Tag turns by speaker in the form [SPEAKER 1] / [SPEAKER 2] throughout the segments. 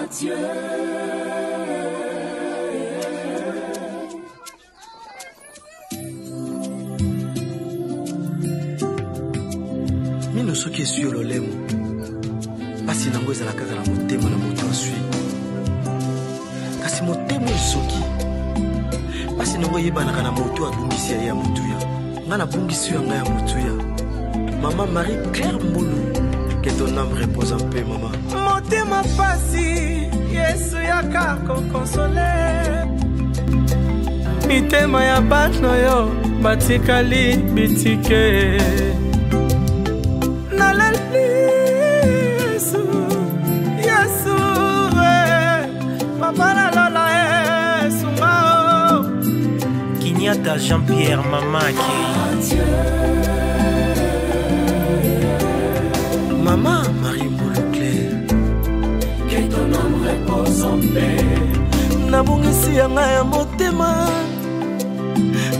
[SPEAKER 1] Adieu.
[SPEAKER 2] Mino soki esui lolemo pasi nango ezala kaka na motema na moto asui kasi motema esoki pasi nango eyebanaka na moto abungisi ya motuya nga nabungisi ya ngai ya motuya. Maman Marie-Claire Mbulu, que ton âme repose en paix, maman.
[SPEAKER 3] Motema pasi Yesu yaka kokonsole mitema ya bano yo batikali bitike nalali Yesu Yesu papa la lola Yesu mao Kinyata Jean-Pierre Mamaki.
[SPEAKER 2] Maman Marie Mbulu-Claire,
[SPEAKER 1] que ton âme repose en paix.
[SPEAKER 3] Nabungisi ya ngai ya motema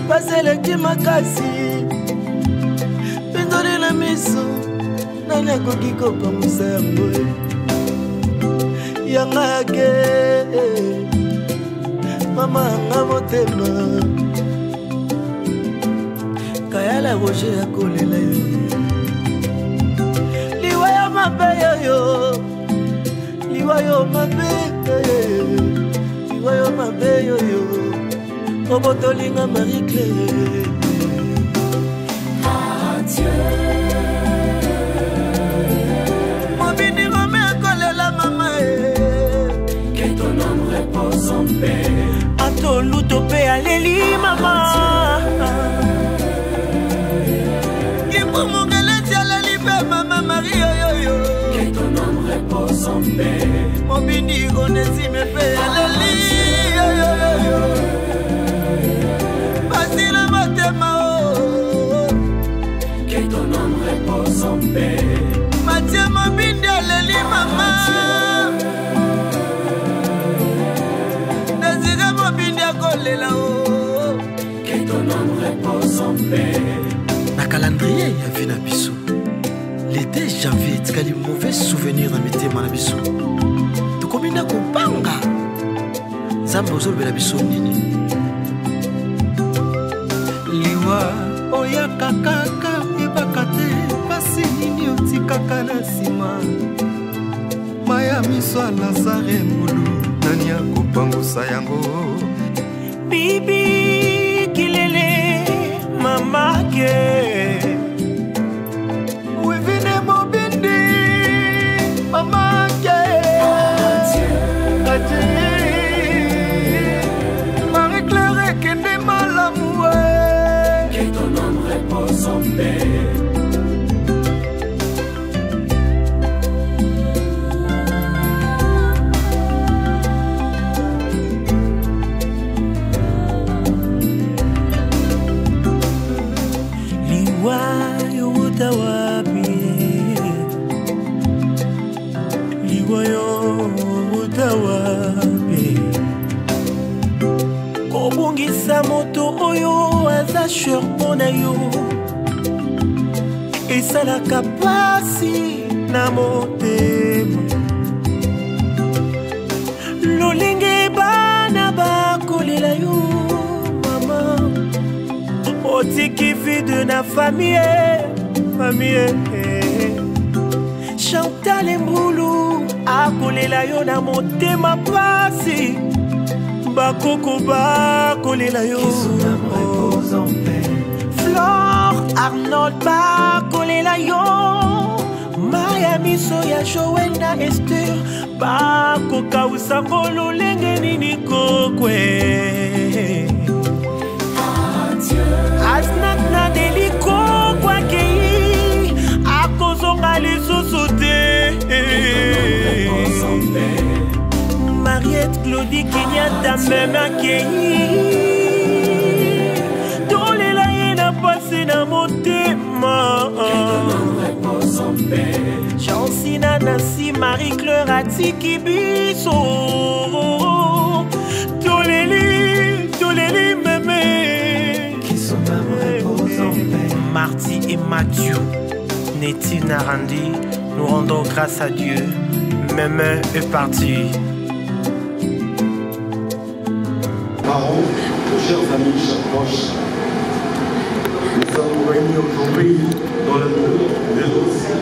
[SPEAKER 3] bazeleki makasi pindoli na miso nani akoki kopangusa yango ya ngai yake mama yanga motema kayala roger akolela yo liwa ya mabe yoyo liwa yo mabe liwa yo mabe yoyo obotolinga Marie-Claire.
[SPEAKER 1] Adieu.
[SPEAKER 3] Mobini ngome akolela mama
[SPEAKER 1] que ton âme repose en paix.
[SPEAKER 3] ato luto pe aleli mama kipumungeleti aleli pe mama Marie yoyo
[SPEAKER 1] que ton âme repose en paix.
[SPEAKER 3] mobini onezime pe aleli yoyo basila motema
[SPEAKER 1] que ton âme repose en paix.
[SPEAKER 3] Mathieu mobindi aleli mama Désiré mobindi akolela
[SPEAKER 1] que ton âme repose en paix.
[SPEAKER 2] na calendrier ya vie na biso l'été janvier etikali mauvais souvenir na mitema na biso tokomi na kopanga nzambe ozolobela biso nini
[SPEAKER 3] liwa oyaka kaka ebaka te pasi nini otikaka na nsima maya miso ya Lazare Mbulu nani akopangusa yango bibi kilele mamake wivine mobindi mamake Adieu. Marie-Claire ekende malamu
[SPEAKER 1] Que ton âme repose en paix.
[SPEAKER 3] liwa yo utawapi liwa yo utawapi kobungisa moto oyo aza sherpo na yo esalaka pasi na motema lolenge bana bakolela yo mama otiki vide na famille Chantal Mbulu akolela yo na motema pasi bakoko bakolela yo Flore Arnold bakolela yo maya miso ya Joël na Esther bakokausa lolenge nini kokwe Asnat na deliko kwa kei akozonga lisusu te Mariette Claudie Kenyatta meme akei tolela ye na pasi na motema Chancina Nancy Marie-Claire atiki biso toleli meme Marty et Mathieu, Nettie Narandi, nous rendons grâce à Dieu. Mémé est parti.
[SPEAKER 4] parents, chers amis, chers proches, nous sommes réunis aujourd'hui dans la cour des dossiers.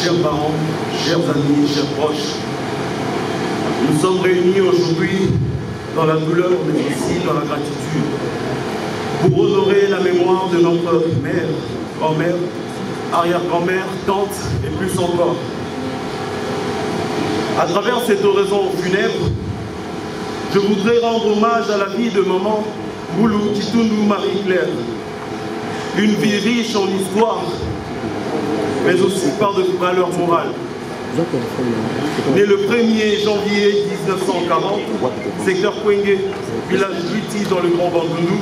[SPEAKER 4] Chers parents, chers amis, chers proches, nous sommes réunis aujourd'hui dans la douleur, mais aussi dans la gratitude, pour honorer la mémoire de notre mère, grand-mère, arrière-grand-mère, tante et plus encore. À travers cette oraison funèbre, je voudrais rendre hommage à la vie de maman Boulou Kitundu Marie-Claire, une vie riche en histoire, mais aussi par de valeurs morales. Né le 1er janvier 1940, secteur Kwenge, village Luti dans le Grand Bandundu,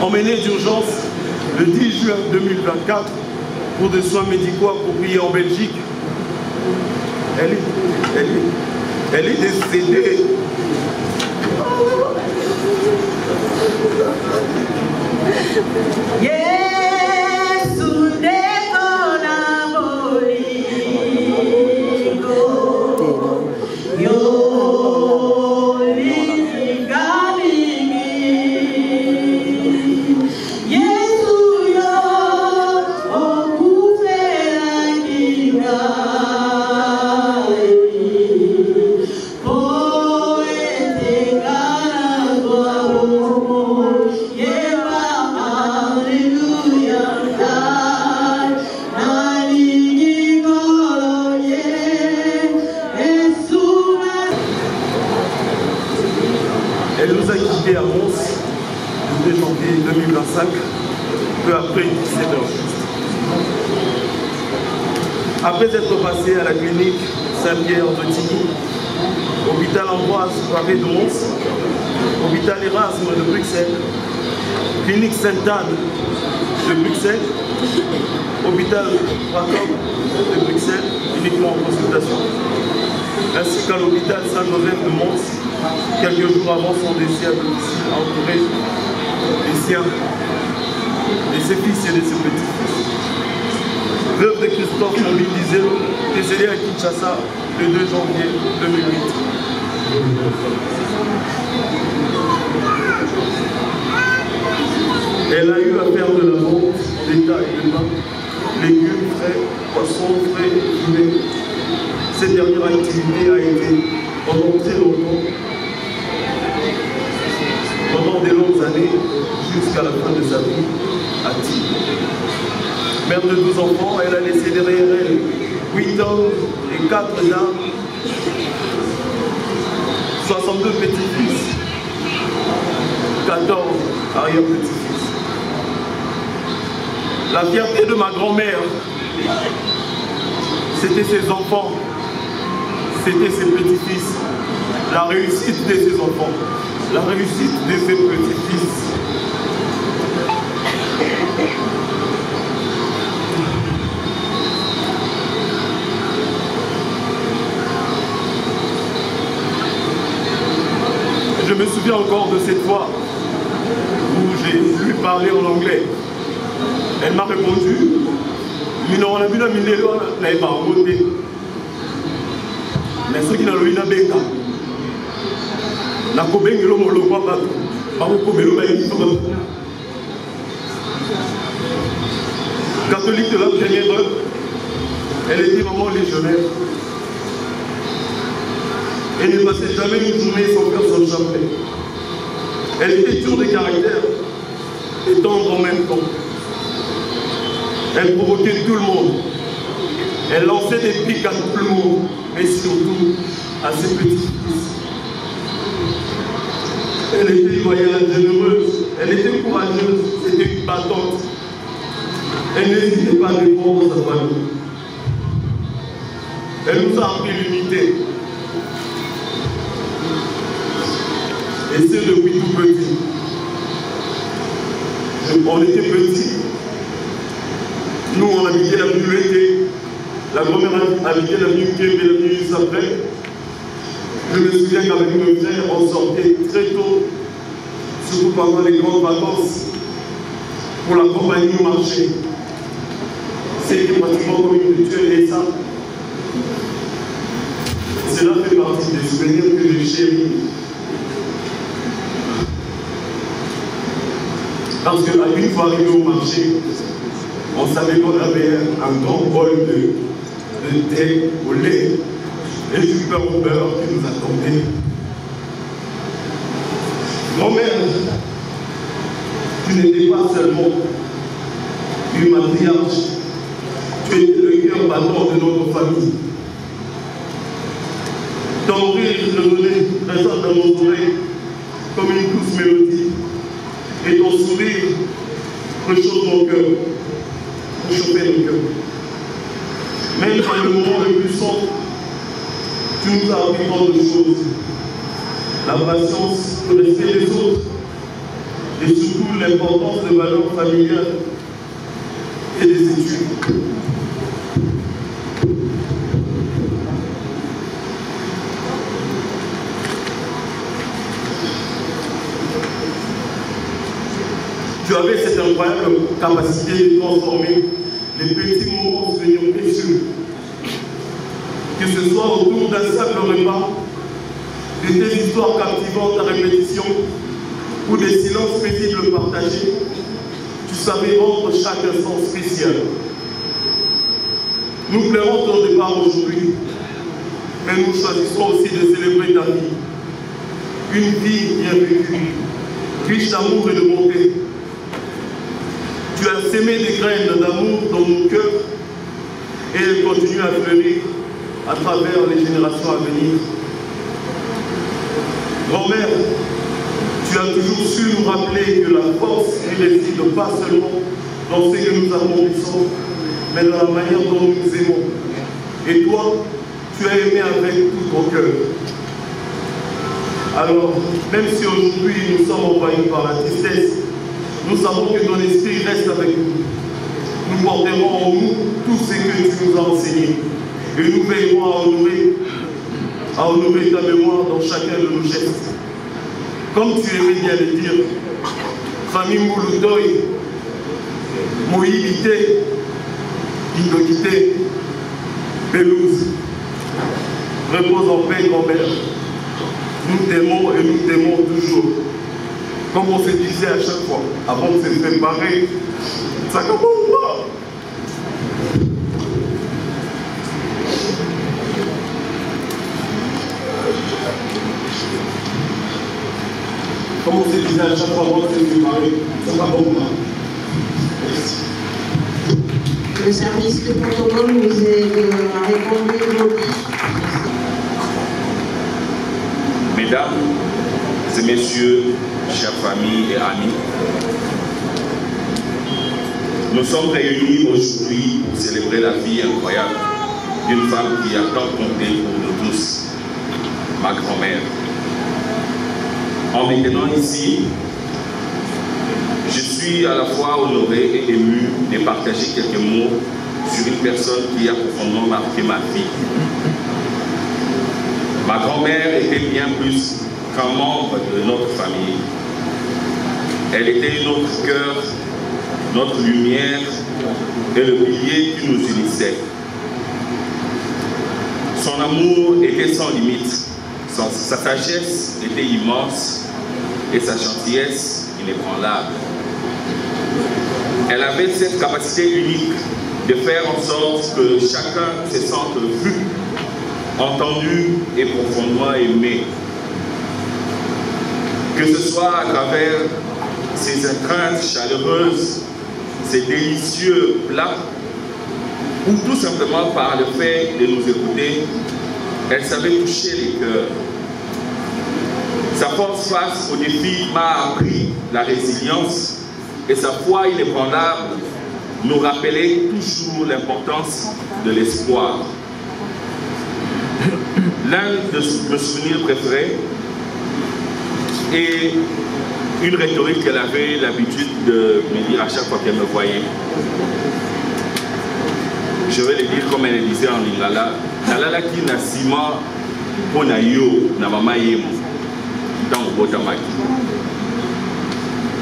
[SPEAKER 4] emmenée d'urgence le 10 juin 2024 pour des soins médicaux appropriés en Belgique. Elle est décédée. Elle nous a quittés à Mons le 2 janvier 2025, peu après 17h. Après être passée à la clinique Saint-Pierre de Tigny, hôpital Ambroise Paré de Mons, hôpital Erasme de Bruxelles, clinique Sainte-Anne de Bruxelles, hôpital Jacob de Bruxelles, uniquement en consultation, ainsi qu'à l'hôpital Saint-Joseph de Mons, quelques jours avant son décès à domicile, entouré des siens, de ses fils et de ses petits-fils. Veuve de Christophe Mouli Dizelo, décédé à Kinshasa le 2 janvier 2008. Elle a eu à faire de la vente d'état et de pain, légumes frais, poissons frais et fumés. Cette dernière activité a été pendant très longtemps, pendant des longues années, jusqu'à la fin de sa vie, à Tigny. Mère de 12 enfants, elle a laissé derrière elle 8 hommes et 4 dames, 62 petits-fils, 14 arrière-petits-fils. La fierté de ma grand-mère, c'était ses enfants, c'était ses petits-fils. La réussite de ses enfants, la réussite de ses petits-fils. Je me souviens encore de cette fois où j'ai lui parlé en anglais. Elle m'a répondu mino wana bino minelo na eba ngote mais soki na loyi na beka na kobengelo moloko bato bakokobelo bayebisa bato catholique de la première heure, elle était vraiment légionnaire. Elle ne passait jamais une journée sans faire son chapelet. Elle était dure de caractère et tendre en même temps. Elle provoquait tout le monde. Elle lançait des pics à tout le monde, mais surtout à ses petits-fils. Elle était loyale, généreuse, elle était courageuse, c'était une battante. Elle n'hésitait pas à défendre sa famille. Elle nous a appris l'unité. Et c'est depuis tout petit. On était petits. Nous, on habitait l'avenue Lété. La grand-mère habitait l'avenue Kébé, l'avenue Sabré. Je me souviens qu'avec mes frères, on sortait très tôt, surtout pendant les grandes vacances, pour l'accompagner au marché. C'était pratiquement comme une rituel et ça. Cela fait partie des souvenirs que j'ai chéris. Parce qu'à une fois arrivé au marché, on savait qu'on avait un grand bol de thé au lait et du pain au beurre qui nous attendait. Grand-mère, tu n'étais pas seulement une matriarche, tu étais le cœur battant de notre famille. Ton rire résonnait résonne dans nos oreilles comme une douce mélodie. Et ton sourire réchauffe mon cœur, réchauffait nos cœurs. Même dans le moment le plus sombre, tu nous as appris tant de choses. La patience, le respect des autres, et surtout l'importance des valeurs familiales et des études. Tu avais cette incroyable capacité de transformer les petits moments en souvenirs précieux. Que ce soit autour d'un simple repas, de tes histoires captivantes à répétition ou des silences paisibles partagés, tu savais rendre chaque instant spécial. Nous pleurons ton départ aujourd'hui, mais nous choisissons aussi de célébrer ta vie. Une vie bien vécue, riche d'amour et de bonté. Tu as sémé des graines d'amour dans nos cœurs et elles continuent à fleurir à travers les générations à venir. Grand-mère, tu as toujours su nous rappeler que la force réside pas seulement dans ce que nous accomplissons, mais dans la manière dont nous nous aimons. Et toi, tu as aimé avec tout ton cœur. Alors, même si aujourd'hui nous sommes envahis par la tristesse, nous savons que ton esprit reste avec nous. Nous porterons en nous tout ce que tu nous as enseigné. Et nous veillerons à honorer ta mémoire dans chacun de nos gestes. Comme tu aimais bien le dire, famille Mouloutoy, Moïbité, Indokité, Pelouse, repose en paix, grand-mère. Nous t'aimons et nous t'aimons toujours. Comme on se disait à chaque fois, avant de se préparer, ça commence pas. Comme on se disait à chaque fois, avant de se préparer, ça va bon.
[SPEAKER 5] Le service de protocole nous a répondu aujourd'hui.
[SPEAKER 6] Mesdames et messieurs, chers familles et amis, nous sommes réunis aujourd'hui pour célébrer la vie incroyable d'une femme qui a tant compté pour nous tous, ma grand-mère. En m'étant ici, je suis à la fois honoré et ému de partager quelques mots sur une personne qui a profondément marqué ma vie. Ma grand-mère était bien plus qu'un membre de notre famille. Elle était notre cœur, notre lumière, et le pilier qui nous unissait. Son amour était sans limite, sa sagesse était immense et sa gentillesse inébranlable. Elle avait cette capacité unique de faire en sorte que chacun se sente vu, entendu et profondément aimé. Que ce soit à travers ses étreintes chaleureuses, ses délicieux plats, ou tout simplement par le fait de nous écouter, elle savait toucher les cœurs. Sa force face aux défis m'a appris la résilience et sa foi inébranlable nous rappelait toujours l'importance de l'espoir. L'un de mes souvenirs préférés est une rhétorique qu'elle avait l'habitude de me dire à chaque fois qu'elle me voyait. Je vais le dire comme elle le disait en lingala. Nalala ki na sima pona yo na mama yemo dans le botamaki.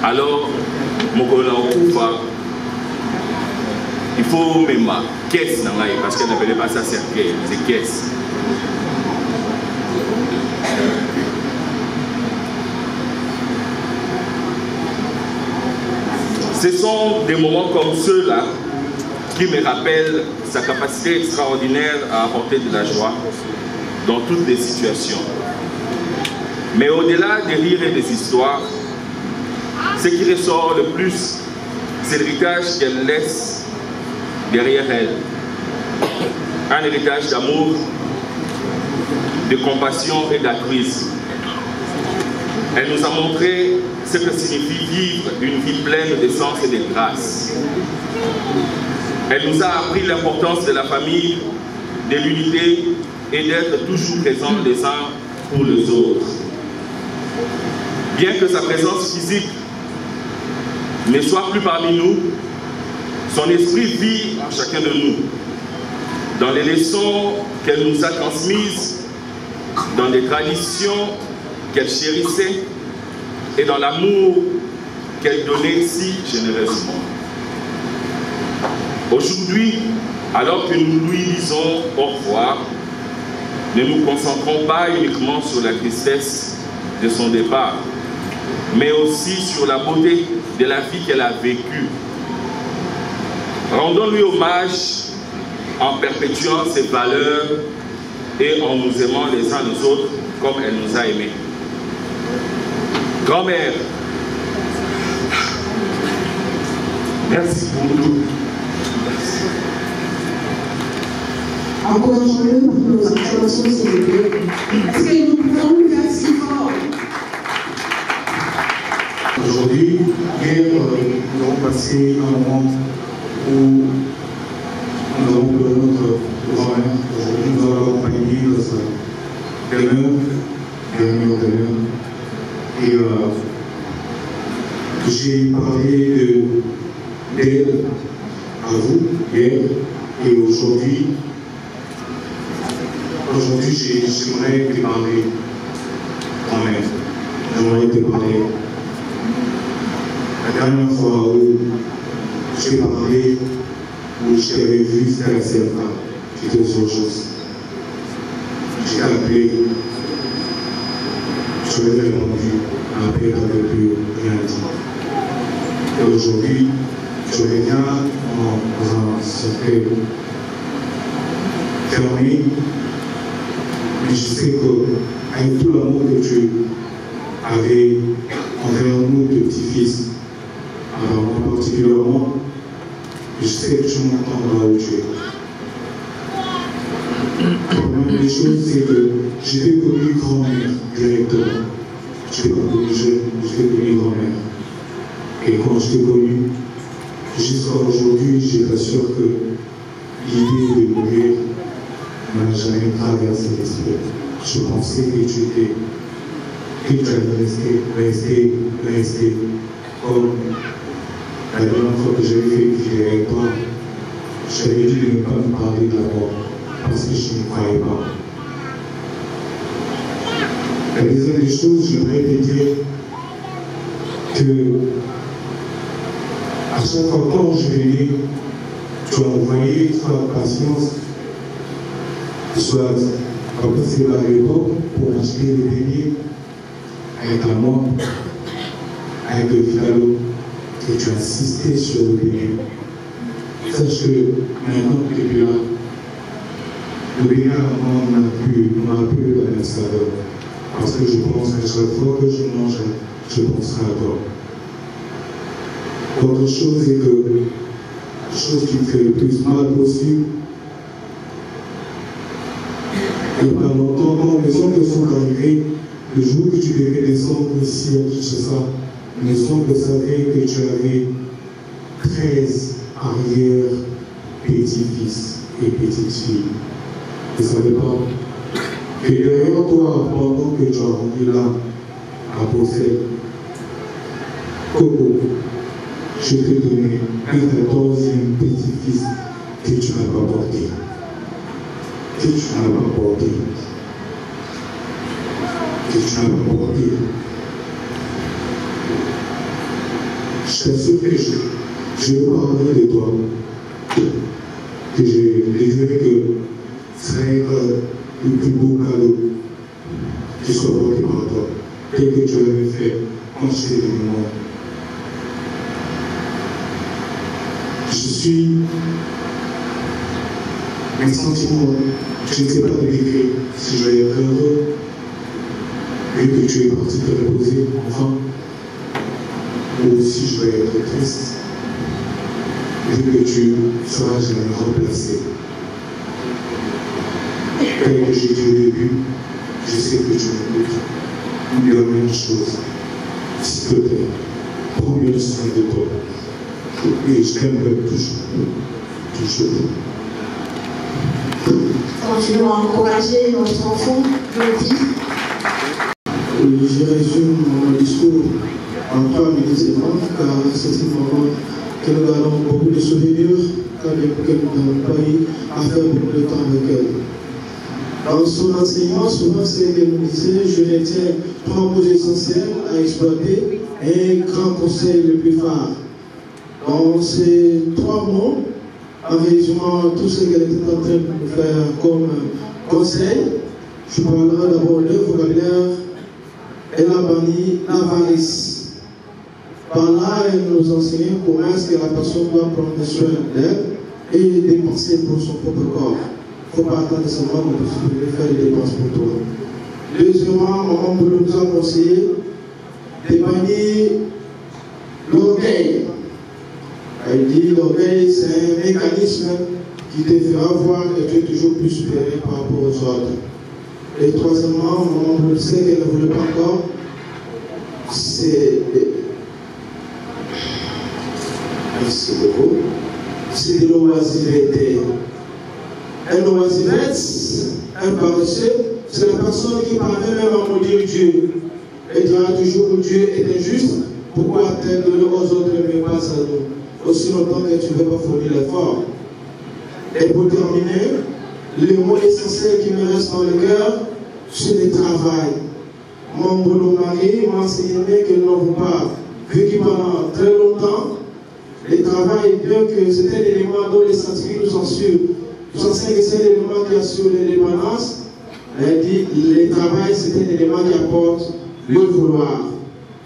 [SPEAKER 6] Alors, mon okufa, il faut même caisse parce qu'elle n'appelait pas ça cercueil, c'est caisse. Ce sont des moments comme ceux-là qui me rappellent sa capacité extraordinaire à apporter de la joie dans toutes les situations. Mais au-delà des rires et des histoires, ce qui ressort le plus, c'est l'héritage qu'elle laisse derrière elle. Un héritage d'amour, de compassion et d'altruisme. Elle nous a montré ce que signifie vivre une vie pleine de sens et de grâce. Elle nous a appris l'importance de la famille, de l'unité et d'être toujours présents les uns pour les autres. Bien que sa présence physique ne soit plus parmi nous, son esprit vit en chacun de nous, dans les leçons qu'elle nous a transmises, dans les traditions qu'elle chérissait et dans l'amour qu'elle donnait si généreusement. Aujourd'hui, alors que nous lui disons au revoir, ne nous concentrons pas uniquement sur la tristesse de son départ, mais aussi sur la beauté de la vie qu'elle a vécue. Rendons-lui hommage en perpétuant ses valeurs et en nous aimant les uns les autres comme elle nous a aimés. Grand-mère, merci pour tout.
[SPEAKER 5] Encourageons-le pour nos acclamations, s'il vous plaît. Est-ce que nous pouvons lui faire si fort?
[SPEAKER 7] Aujourd'hui, hier, nous avons passé un moment où nous avons pleuré notre grand-mère. Aujourd'hui, nous allons accompagner notre demeure, dernière demeure. Et j'ai parlé d'elle à vous hier et aujourd'hui. Aujourd'hui, j'aimerais te parler grand-mère. J'aimerais te parler. La dernière fois où je t'ai parlé, où je t'avais vu faire cette femme, j'étais aux urgences. Je t'ai appelé, tu avais répondu, après tu n'avais plus rien dit. Et aujourd'hui, je reviens dans un cercueil fermé, mais je sais qu'avec tout l'amour que tu avais envers nous, tes petits-fils, alors moi particulièrement, je sais que tu m'entendras où tu es. La première des choses, c'est que je t'ai connu grand-mère directement. Je t'ai pas connu jeune, je t'ai connu grand-mère. Et quand je t'ai connu, jusqu'à aujourd'hui, j'ai l'impression que l'idée de mourir ne m'a jamais traversé l'esprit. Je pensais que tu allais rester comme la dernière fois que j'avais fait vivre avec toi. Je t'avais dit de ne pas me parler de la mort parce que je ne croyais pas. La deuxième des choses, j'aimerais te dire que à chaque fois quand je venais, tu as envoyé ta patience, soit à passer à l'époque pour acheter les beignets avec la moi, avec le Vitalo, et tu as insisté sur le beignet. Sache que maintenant que tu es là, le beignet, on n'a plus la même saveur. Parce que je pense qu'à chaque fois que je mange, je penserai à toi. Autre chose est que la chose qui me fait le plus mal possible, il n'y a pas longtemps, quand mes oncles sont arrivés, le jour que tu devais descendre ici à Kinshasa, mes oncles savaient que tu avais 13 arrière petits-fils et petites-filles. Ils ne savaient pas que derrière toi, pendant que tu as rendu là, à Bruxelles, Coco, je t'ai donné un 14e petit-fils que tu n'as pas porté. Que tu n'as pas porté. Que tu n'as pas porté. Je t'assure que je veux parler de toi. Que j'ai désiré que ça ait le plus beau cadeau qui soit porté par toi. Tel que tu avais fait quand je t'ai venu moi. Je suis mes sentiments, je ne sais pas te décrire si je vais être heureux vu que tu es parti te reposer enfin, ou si je vais être triste vu que tu seras jamais remplacé. Tel que j'ai dit au début, je sais que tu m'écoutes. Oublie la même chose. S'il te plaît, prends bien soin de toi. Et je t'aimerai toujours. Toujours.
[SPEAKER 5] Continuons à encourager notre enfant, Lodi.
[SPEAKER 8] Je résume mon discours en 3 minutes seulement, car c'est un moment que nous gardons beaucoup de souvenirs, car nous n'avons pas eu à faire beaucoup de temps avec elle. Dans son enseignement, souvent c'est qu'elle nous disait, je retiens 3 mots essentiels à exploiter et un grand conseil le plus phare. Dans ces 3 mots, en résumant tout ce qu'elle était en train de nous faire comme conseil, je parlerai d'abord de vocabulaire. Elle a banni l'avarice. Par là, elle nous enseigne comment est-ce que la personne doit prendre soin d'elle et dépenser pour son propre corps. Il ne faut pas attendre seulement de faire des dépenses pour toi. Deuxièmement, on nous a conseillé de bannir l'orgueil. Elle dit l'orgueil, c'est un mécanisme qui te fera voir que tu es toujours plus supérieur par rapport aux autres. Et troisièmement, on sait qu'elle ne voulait pas encore, c'est de l'oisiveté. Un oisivette, un paresseux, c'est la personne qui parvient même à maudire Dieu. Elle dira toujours que Dieu est injuste, pourquoi a-t-elle donné aux autres mais pas à nous? Aussi longtemps que tu ne veux pas fournir l'effort. Et pour terminer, le mot essentiel qui me reste dans le cœur, c'est le travail. Mon boulot mari m'a enseigné que non pas, vu que pendant très longtemps, le travail, bien que c'est un élément dont les scientifiques nous enseignent que c'est un élément qui assure l'indépendance, elle dit le travail c'est un élément qui apporte le vouloir.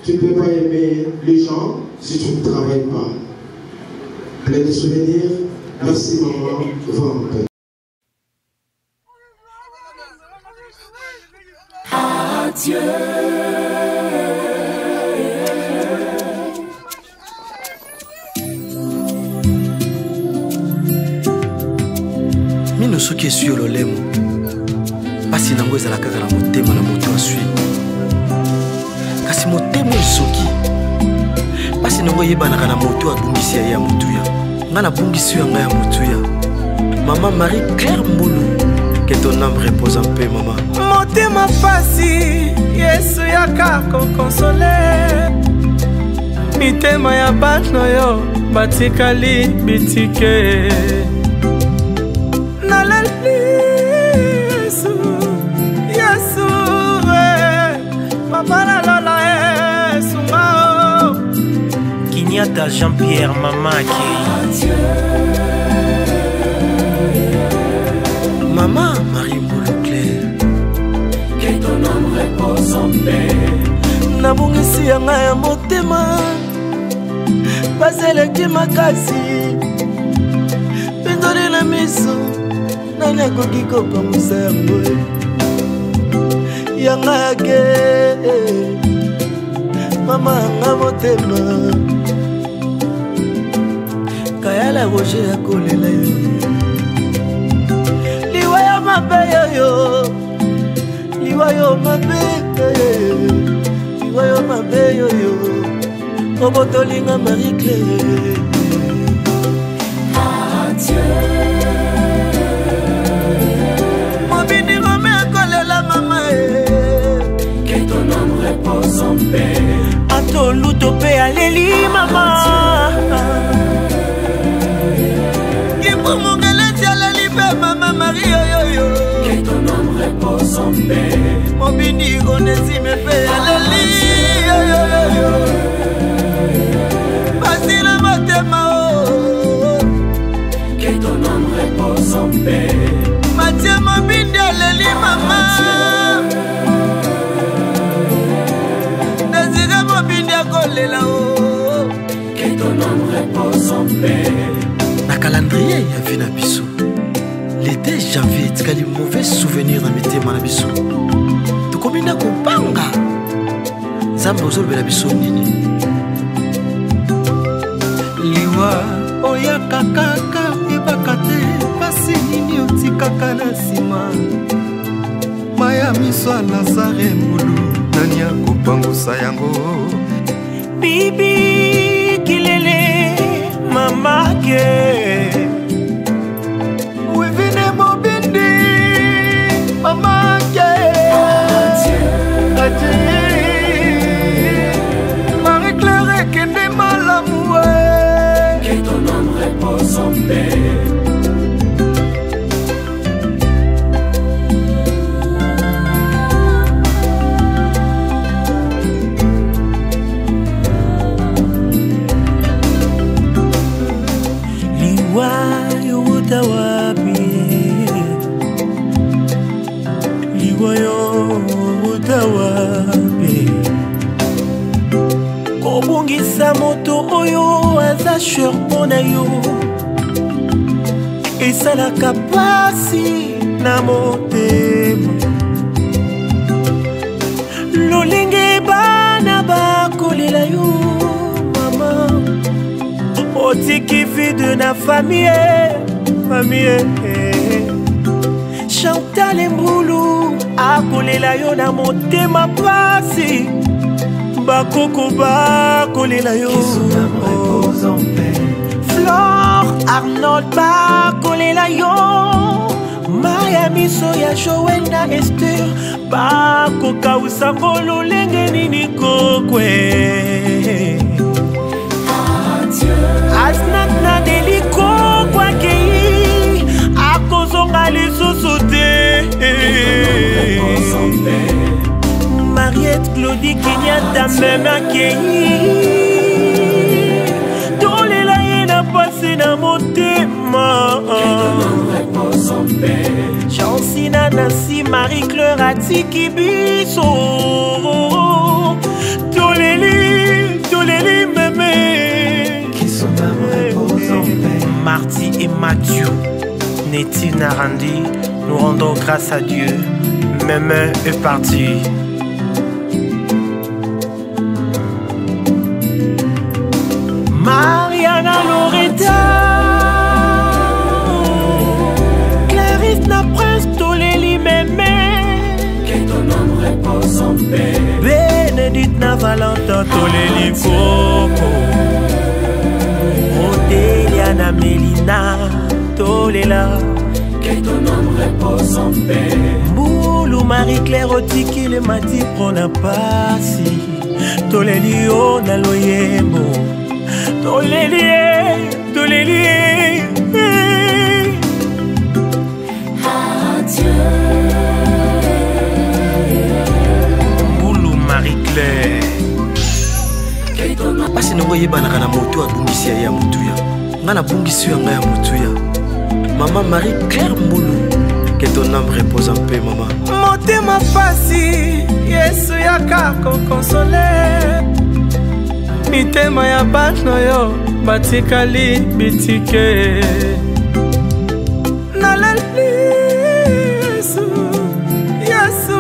[SPEAKER 8] Tu ne peux pas aimer les gens si tu ne travailles pas. Plein de souvenirs. Merci maman. Vente.
[SPEAKER 1] Adieu.
[SPEAKER 2] Mino soki esui ololemo pasi nango ezala kaka na motema na moto asui kasi motema esoki pasi nango eyebanaka na moto abungisi ya motuya nga nabungisi ya ngai ya motuya. Maman Marie-Claire Mbulu, que ton âme repose en paix, maman.
[SPEAKER 3] Motema pasi Yesu yaka kokonsole mitema ya bano yo batikali bitike nalali Yesu Yesu papa la lola Yesu mao Kinyata Jean-Pierre Mamaki. Adieu.
[SPEAKER 2] Maman Marie Mbulu Claire,
[SPEAKER 1] que ton âme repose en paix.
[SPEAKER 3] Nabungisi yanga ya motema baseleki makasi pindoli na miso nani akoki kopangusa yango yanga yake mama yanga motema kayala roger ya kolela yo liwa ya mabe yoyo liwa yo mabe liwa yo mabe yoyo obotolinga Marie Claire.
[SPEAKER 1] Adieu.
[SPEAKER 3] Mobini ngome akolela mama
[SPEAKER 1] que ton âme repose en paix.
[SPEAKER 3] atolu tope aleli mama kimbumungeleти aleli pe mama Marie yoyo
[SPEAKER 1] Que ton âme repose en paix.
[SPEAKER 3] mobini onesime pe aleli yoyo basila motema
[SPEAKER 1] Que ton âme repose en paix.
[SPEAKER 3] matie mobindi aleli mama desire mobindi akolela
[SPEAKER 1] Que ton âme repose en paix.
[SPEAKER 2] na calendrier ya vie na biso l'été janvier etikali mauvais souvenir na mitema na biso tokomi na kopanga nzambe ozolobela biso nini
[SPEAKER 3] liwa oyaka kaka ebaka te pasi nini otikaka na nsima maya miso ya Lazare Mbulu nani akopangusa yango bibi kilele mamake wivine mobindi mamake adieu Marie Claire ekende malamu
[SPEAKER 1] Que ton âme repose en paix.
[SPEAKER 3] liwa yo utawapi liwa yo utawapi kobungisa moto oyo aza sherpo na yo esalaka pasi na motema lolingi bana bakolela yo mama otiki vide na famille Chantal Mbulu akolela yo na motema pasi bakoko bakolela yo Flore Arnold bakolela yo maya miso ya Joël na Esther bakokausa ngolo lenge nini kokwe asnat na deliko kwakei akozonga lisusu te Mariette Claudie Kenyatta meme akei tolela ye na pasi na motema Chancina Nancy Marie Claire atiki biso toleli meme Marty et Mathieu, Nettie Narandi, nous rendons grâce à Dieu. Mémé est partie. Mariana Loretta, Clarisse na Prince, Toleli Mémé.
[SPEAKER 1] Que ton âme repose en paix.
[SPEAKER 3] Bénédicte na Valentin, Toleli Coco. Odeliana Melina Tolela
[SPEAKER 1] Que ton âme repose en paix.
[SPEAKER 3] Mbulu Marie Claire otiki le mati prona pasi Toleli o na loyembo Toleli
[SPEAKER 1] Adieu.
[SPEAKER 3] Mbulu Marie Claire
[SPEAKER 1] Que ton âme
[SPEAKER 2] pasi nango yebanaka na moto abungisi ya motuya nga nabungisi yanga ya motuya mama Marie Claire Mbulu Que ton âme repose en paix, maman.
[SPEAKER 3] Motema pasi, Yesu yaka kokonsole. Mitema ya bano yo, batikali bitike. Nalali Yesu, Yesu,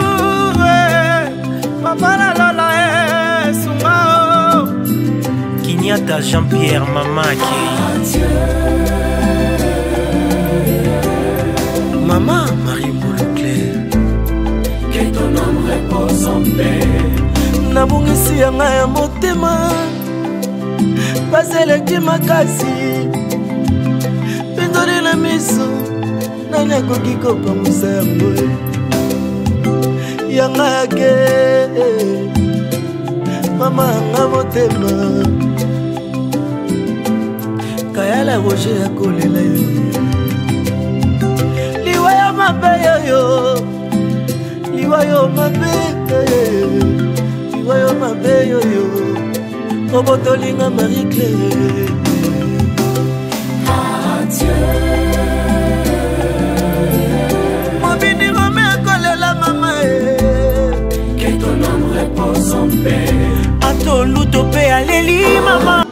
[SPEAKER 3] papa la lola Yesu mao. Kinyata Jean-Pierre Mamaki.
[SPEAKER 2] Maman Marie Moulouclair,
[SPEAKER 1] que ton âme repose en paix.
[SPEAKER 2] Nabungisi yanga ya motema, baseleki makasi, pindoli na miso, nani akoki kopangusa yango yanga yake, mama yanga motema, kayala Roger akolela yo. Liwa mabe yo, liwa yo mabe, liwa yo mabe yo, obotolinga Marie-Claire.
[SPEAKER 1] Adieu.
[SPEAKER 2] Mobini rome akolela mama.
[SPEAKER 1] Que ton âme repose en paix.
[SPEAKER 3] Ato luto pe aleli mama.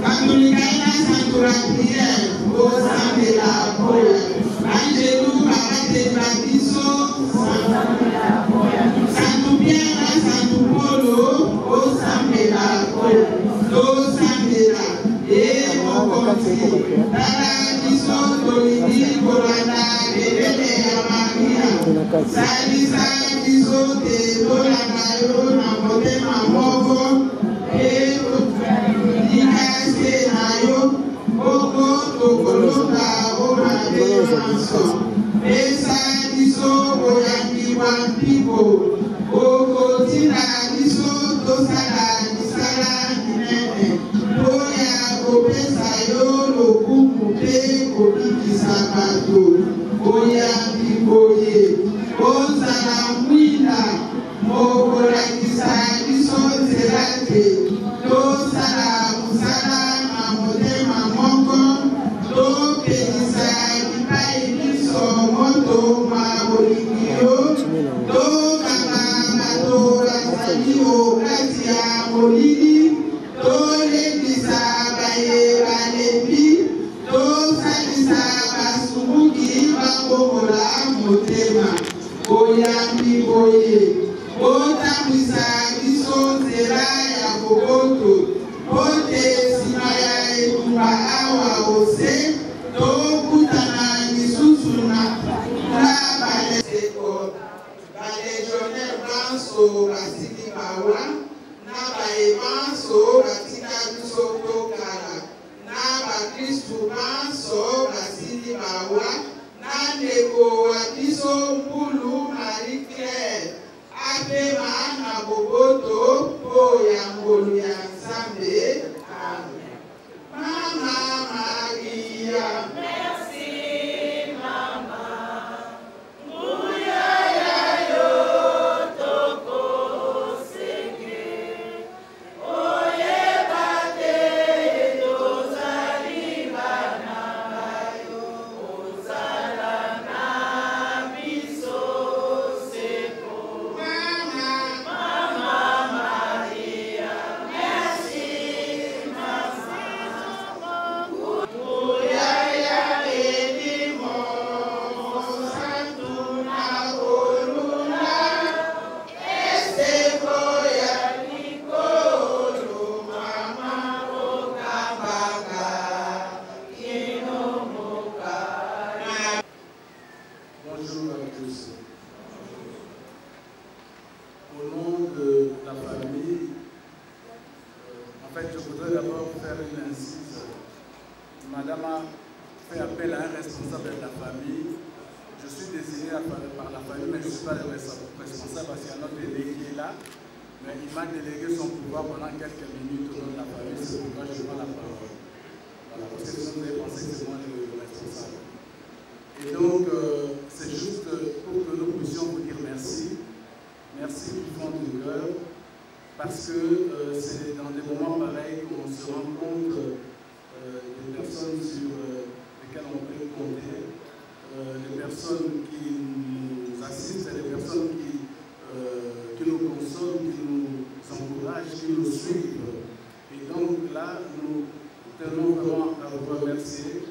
[SPEAKER 8] Católica, Santo Gabriel,
[SPEAKER 9] kotina biso tosala misala minene oya kopesa yo lokumu mpe kobikisa bato oyambi boye ozala mwina mokolakisa biso nzela te tosala mosala na motema moko topekisa bipai biso moto mabolingi yo tokanga bato bazali okati ya molili tolekisa bayebalembi tosalisa basubuki bakomola motema oyambi boye otambwisa biso nzela ya boboto ote nsima ya etumba awa ose tokutana lisusu na balegionnaire banso basili bawa na bayebanso batika biso tokala na bakristu banso basili bawa na ndeko wa biso mbulu Marie Claire apema na boboto po ya ngolu ya Nzambe. Amen. Mama Maria, merci mama. Nguya ya yo toko seke. Oye bate tozali bana yo ozala na biso seko. Mama Maria, merci mama. Nguya ya edimo santu na koluna eseko ya likolo mama okambaka kinomoka.
[SPEAKER 10] Bonjour à tous. Au nom de la famille, en fait, je voudrais d'abord faire une incise. Madame a fait appel à un responsable de la famille. Je suis désigné par la famille, mais je ne suis pas le responsable parce qu'il y a notre délégué qui est là. Mais il m'a délégué son pouvoir pendant quelques minutes au nom de la famille. C'est pourquoi je prends la parole. Voilà, parce que sinon vous avez pensé que c'est moi le responsable. Et donc, c'est juste pour que nous puissions vous dire merci. Merci du fond du cœur. Parce que c'est dans des moments pareils qu'on se rend compte des personnes sur lesquelles on peut compter, des personnes qui nous assistent, des personnes qui nous consolent, qui nous encouragent, qui nous suivent. Et donc là, nous tenons vraiment à vous remercier,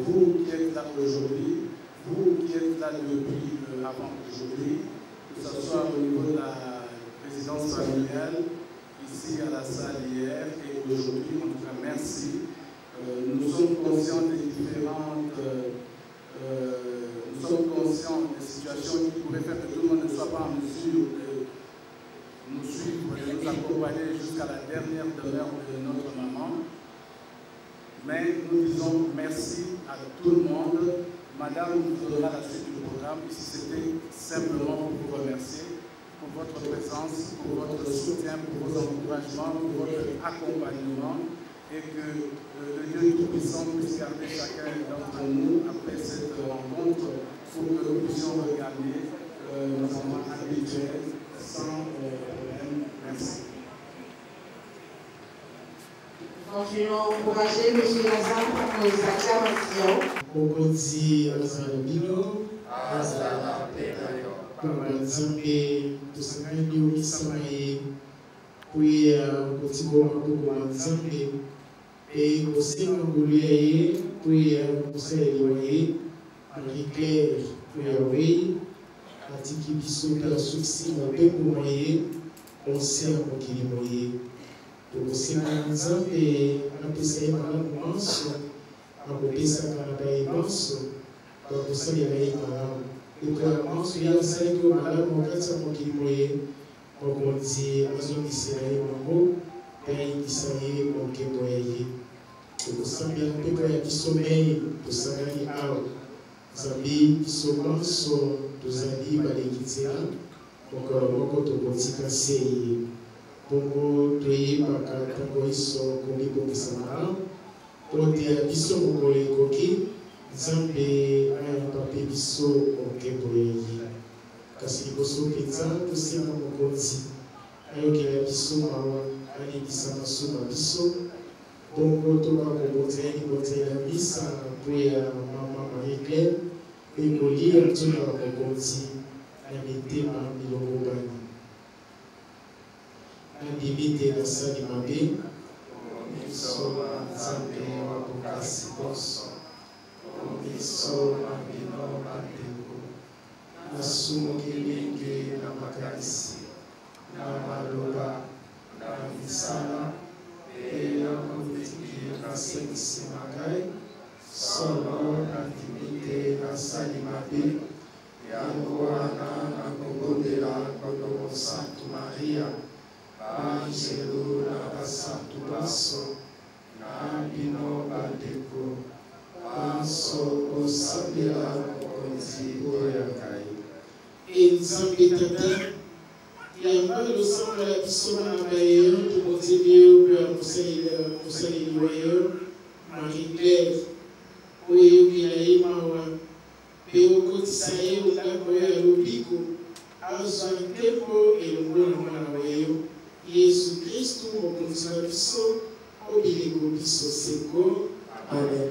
[SPEAKER 10] vous qui êtes là aujourd'hui, vous qui êtes là depuis avant aujourd'hui, que ce soit au niveau de la résidence familiale, ici à la salle hier et aujourd'hui, en tout cas merci. Nous sommes conscients des différentes, nous sommes conscients des situations qui pourraient faire que tout le monde ne soit pas en mesure de nous suivre et nous accompagner jusqu'à la dernière demeure de notre maman. Mais nous disons merci à tout le monde. Madame nous donnera la suite du programme. Ici, c'était simplement pour vous remercier pour votre présence, pour votre soutien, pour vos encouragements, pour votre accompagnement et que le Dieu Tout-Puissant puisse garder chacun d'entre nous après cette rencontre pour que nous puissions regarder nos enfants habituels sans problème. Merci.
[SPEAKER 5] Continuons à encourager M. Lazare pour nos acclamations.
[SPEAKER 8] Mokonzi Azalabino, Nzambe, tusangani umisamaye, kuya kotibo makoko Nzambe, e kosenga nguluye, kuya kusaidiwaye, Marie Claire, kuya wei, atiki biso la suksi na bengo moye, onse mokili moye. Tokosenga Nzambe, anapesa ye malamu manso, akopesaka na baye manso, bakosalela ye malamu. Eka manso yasali ko malamu wakati ya mokili moye, mokonzi azongisela ye bango, ayingisa ye mokembo ya ye. Tokosambela mpeko ya biso mei, tosangani awa. Nzambe biso manso, tozali balengi nzela, mokolo moko tokotika sei bongo toyebaka ntango iso komibongisa malamu po te ya biso mokolo ekoki nzambe ayamba mpe biso mokembo ya ye kasi liboso mpenza tosenga mokonzi ayokela biso mawa alebisa masumu na biso bongo toka kobonza ye libonza ya misa mpo ya mama Marie Claire mpe kolia nzoka mokonzi na mitema milongo bani nandimi te nasali mabe miso na nzambe wa bokasi bonso miso na bino bandeko nasumoki mingi na makanisi na maloba na misala mpe na motiki nasengisi na ngai solo nandimi te nasali mabe yango wana nakobondela kodomo santu maria banjelu na basantu baso na bino bandeko banso osambela mokonzi oyo ya ngai enzambe tata yamba losambela biso na bayeyo tokonzeli yo mpe ya mosaleli wa yo Marie Claire oyo eyokela ye mawa mpe okotisa ye ondako oyo ya lobiko azwa ntembo elongo na mwana wa yo Yesu Kristu mokonzi na biso obileko biso seko amen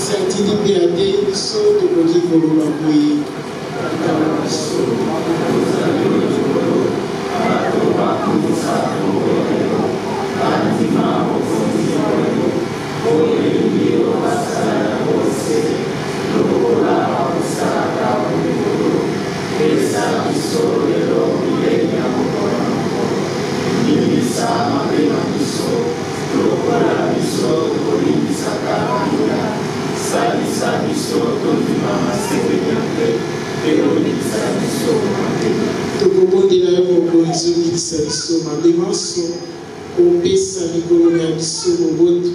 [SPEAKER 8] satini mpe ate biso tokoki koloba boye tokobondela yo mokonzi obikisa biso mabe nyonso opesa likolo ya biso moboto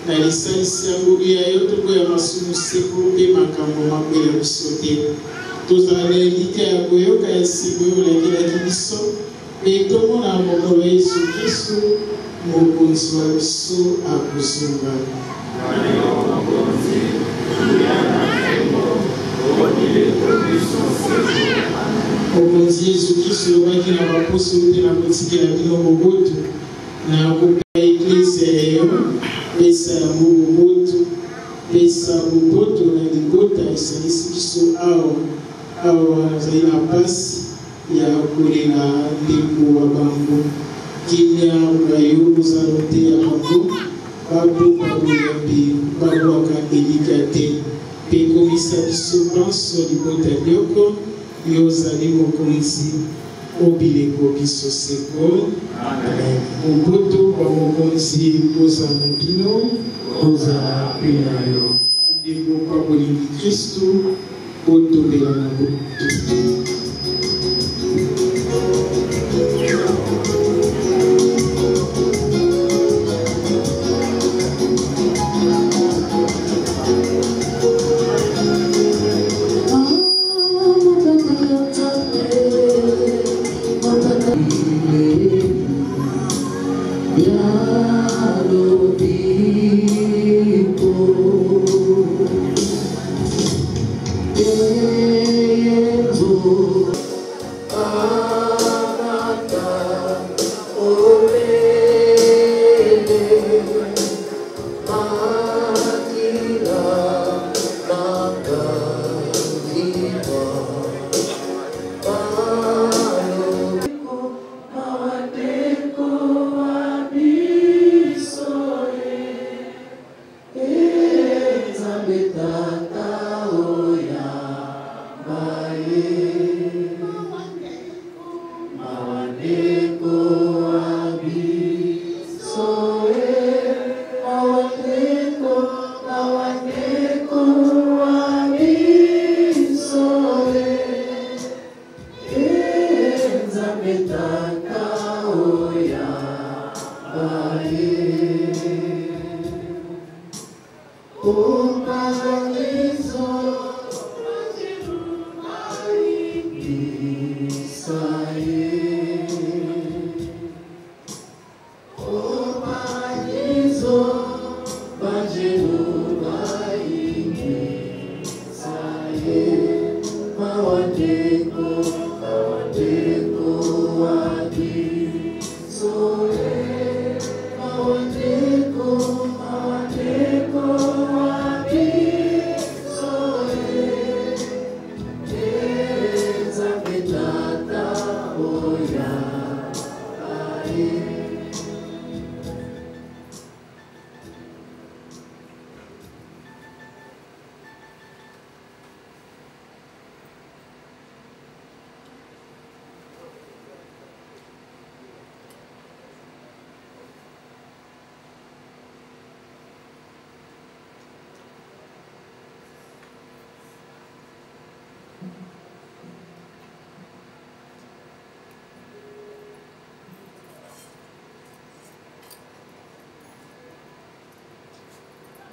[SPEAKER 8] na lisalisi ya ngolu ya yo tokoya masumu seko mpe makambo mabe ya biso te tozala na elika ya koyoka esengo oyo olangelaki biso mpe tomona mokolo ya Yesu Kristu mokonzi wa biso akozonga mokonzi Yesu Kristu lobaki na bapostoli mpe na kotikela bino moboto na kopa eklezia yayo pesa yango moboto pesa moboto na libota esalisi biso awa nazali na pasi ya kolela ndeko wa bango kimia bayo bozalo te ya bango baboka boya mpe babwaka elika te mpe komisa biso nyonso libota nyoko yo ozali mokonzi obileko biso seko moboto wa mokonzi kozala na bino kozala mpe na yo ndeko kwa bolingi Kristu otobela na boto
[SPEAKER 9] Oh,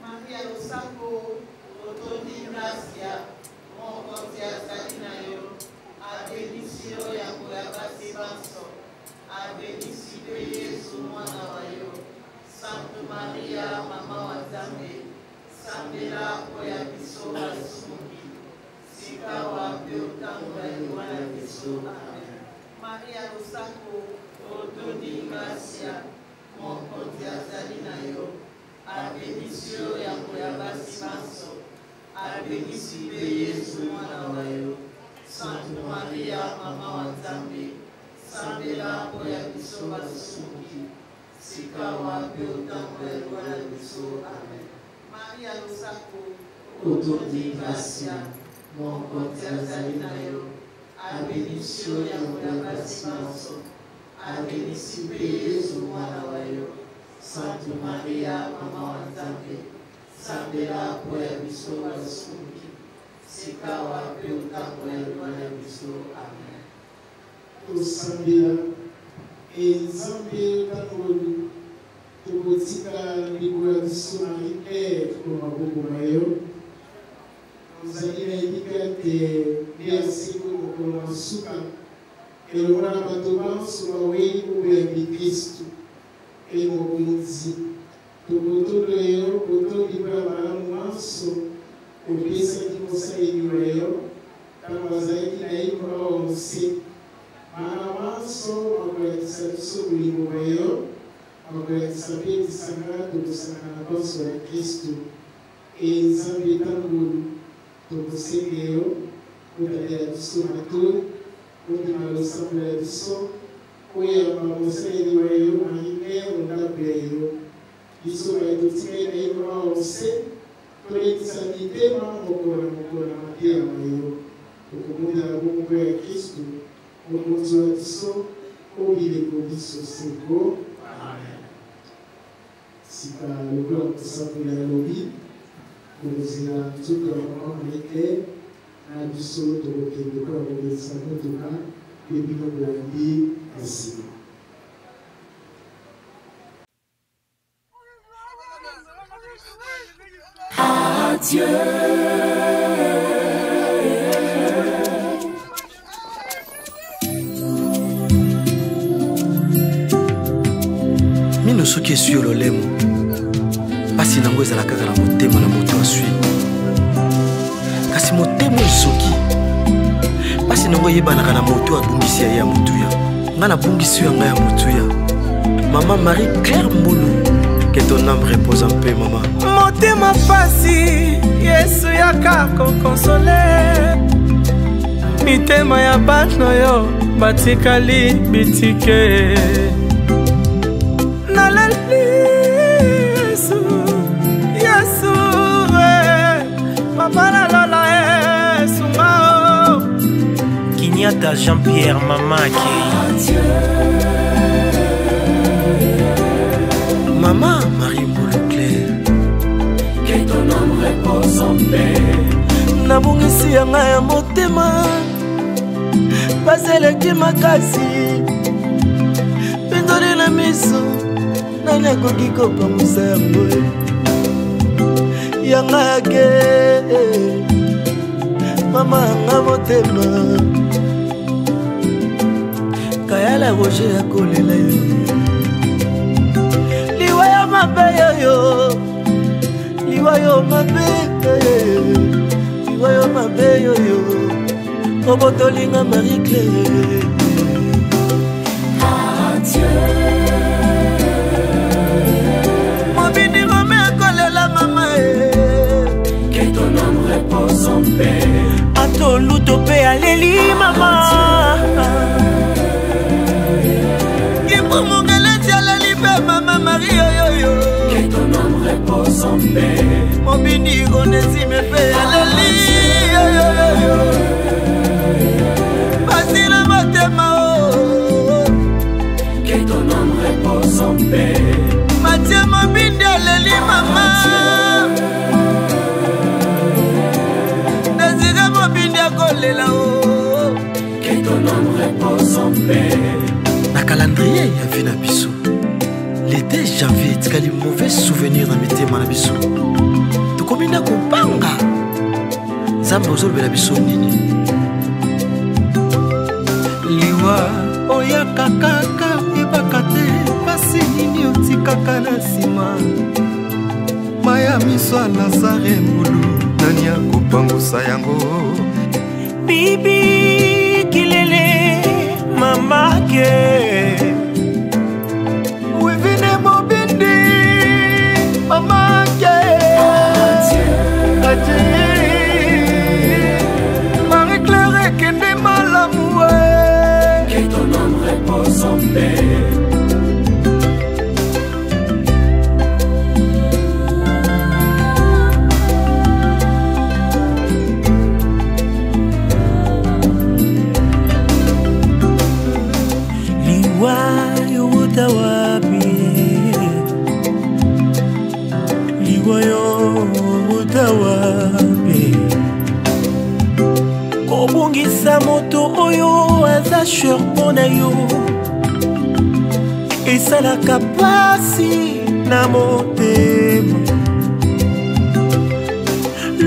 [SPEAKER 9] Maria Losambo, Otoni Gracia, Moncontia Salinayo, a Benicio Yangulabasi Banso, a Benicio Yesu Mwanawayo, Santa Maria, Mama Wazambe, Sambela Koya Biso Wasumuki, Sikawa Biotanga Yuana Biso, Amen. Maria Losambo, Otoni Gracia, Moncontia Salinayo, a Benicio Yangulabasi Banso, a Benicio Yesu Mwanawayo, Santa Maria, Mama Wazambe, Sambela Koya Biso Wasumuki, Sikawa Biotanga Yuana Biso, Amen. Maria Losambo, Otoni Gracia, Moncontia Salinayo, a Benicio Yangulabasi Banso, a Benicio Yesu Mwanawayo, Santa Maria, Mama Wazambe, Sambela Koya Biso Wasumuki, Sikawa Biotanga Yuana Biso, Amen.
[SPEAKER 8] Osambela Nzambe Tangolu Tokotika Likula Biso Marie Komaboko Mayo ozali na yebika te merci mokolo na suka elongola na bato banso bawei obeyambi Kristu mokonzi tokotondo yo kotondi mpo ya malamu manso opesaki mosaleli na yo ntango bazalaki na ye mpo awa mose malamu manso makolakisa biso bolingo na yo makolakisa mpe etisanga tokosanga na banso ya Kristu Nzambe Tangolu tokosenge yo kotalela biso matoi kondima losambo ya biso oyamba mosaleli na yo Marie ondako ya yo biso baye totikali na ye mpo awa mose tolekisa mitema mokolo na mateya na yo tokomondela bongo ya Kristu mokonzi wa biso obileko biso seko sika lokola mosambola ya lobi kozela nzoto ya mama Marie na biso tokokende mpo ya kobelisa motuka mpe bino boyambi na nsima.
[SPEAKER 1] Adieu.
[SPEAKER 2] Mino soki esui lolemo pasi nango ezala kaka na motema na moto asui kasi motema esoki pasi nango eyebanaka na moto abungisi ya motuya nga nabungisi ya ngai ya motuya Maman Marie Claire Mbulu que ton âme repose en paix maman
[SPEAKER 3] motema pasi Yesu yaka kokonsole mitema ya bana yo batikali bitike nalali Yesu Yesu papa la lola Yesu mao Kinyata Jean-Pierre Mamaki
[SPEAKER 2] Maman Marie Mbulu Claire
[SPEAKER 1] que ton âme repose en paix
[SPEAKER 3] nabungisi ya ngai ya motema baseleki makasi penzoli na miso nani akoki kopangusa yango yanga yake mama yanga motema kayala roger ya kolela yo liwa ya mabe yoyo liwa yo mabe liwa yo mabe yoyo obotolinga Marie Claire mobini ngome akolela mama
[SPEAKER 1] que ton âme repose en paix
[SPEAKER 3] atoluto pe aleli mama Kibumunga Mobindi Onésime pe aleli Basila Motema
[SPEAKER 1] que ton âme repose en paix.
[SPEAKER 3] Mathieu Mobindi aleli mama Désiré Mobindi akolela
[SPEAKER 1] que ton âme repose en paix.
[SPEAKER 2] Na calendrier ya vie na biso l'été janvier tikali mauvais souvenir na mitema na biso tokomi na kopanga nzambe ozolobela biso nini
[SPEAKER 3] liwa oyaka kaka ebaka te pasi nini otikaka na nsima maya miso ya nazare mbulu nani akopangusa yango bibi kilele mamake wivine mobindi mamake adieu Marie-Claire kende malamu
[SPEAKER 1] que ton âme repose en paix.
[SPEAKER 3] Liwayo utawapi Liwayo utawapi Kobungisa moto oyo aza sherpo na yo esalaka pasi na motema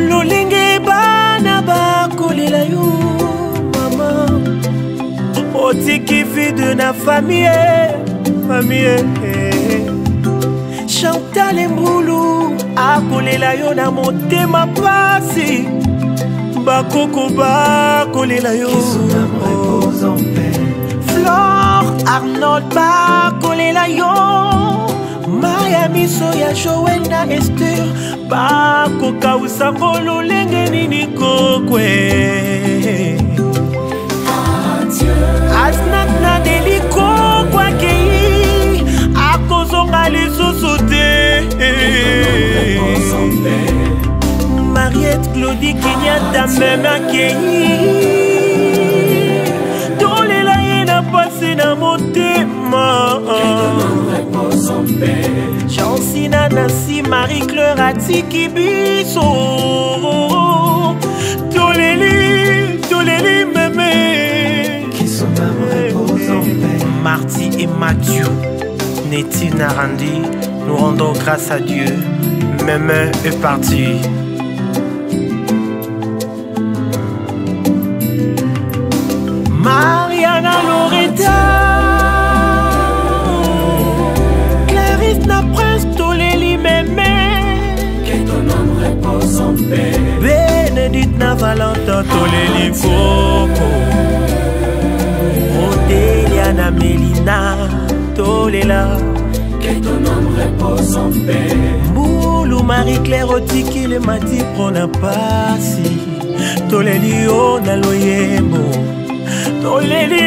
[SPEAKER 3] lolenge bana bakolela yo mama otiki vide na famille Chantal Mbulu akolela yo na motema pasi bakoko bakolela yo Flore Arnold bakolela yo maya miso ya Joël na Esther bakokausa kololenge nini kokwe Asnat na deliko kwakei akozonga lisusu te Mariette Claudie Kenyatta même akei tolela ye na pasi na motema Chancina Nancy Marie-Claire atiki biso toleli meme Marty et Mathieu Nettie Narandi, nous rendons grâce à Dieu. Mémé est parti. Mariana Loretta Clarisse na Prince Toleli Mémé
[SPEAKER 1] que ton âme repose en paix.
[SPEAKER 3] Bénédicte na Valentin Toleli Coco Odélia na Mélina Tolela
[SPEAKER 1] que ton âme repose en paix.
[SPEAKER 3] Mbulu Marie-Claire otiki le mati prona pasi Toleli o na loyembo Toleli